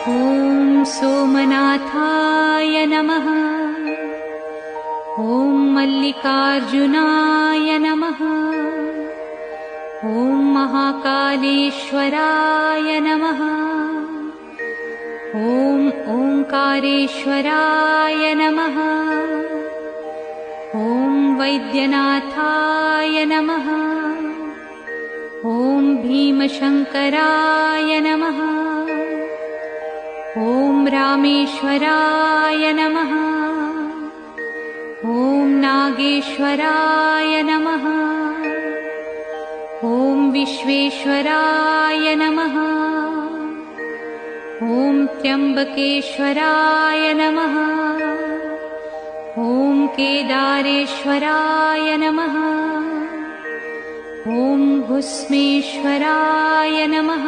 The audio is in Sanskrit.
ॐ सोमनाथाय नमः। ॐ मल्लिकार्जुनाय नमः। ॐ महाकालेश्वराय नमः। ॐ ओंकारेश्वराय नमः। ॐ वैद्यनाथाय नमः। ॐ भीमशंकराय नमः। ॐ रामेश्वराय नमः। ॐ नागेश्वराय नमः। ॐ विश्वेश्वराय नमः। ॐ त्र्यंबकेश्वराय नमः। ॐ केदारेश्वराय नमः। ॐ भुस्मेश्वराय नमः।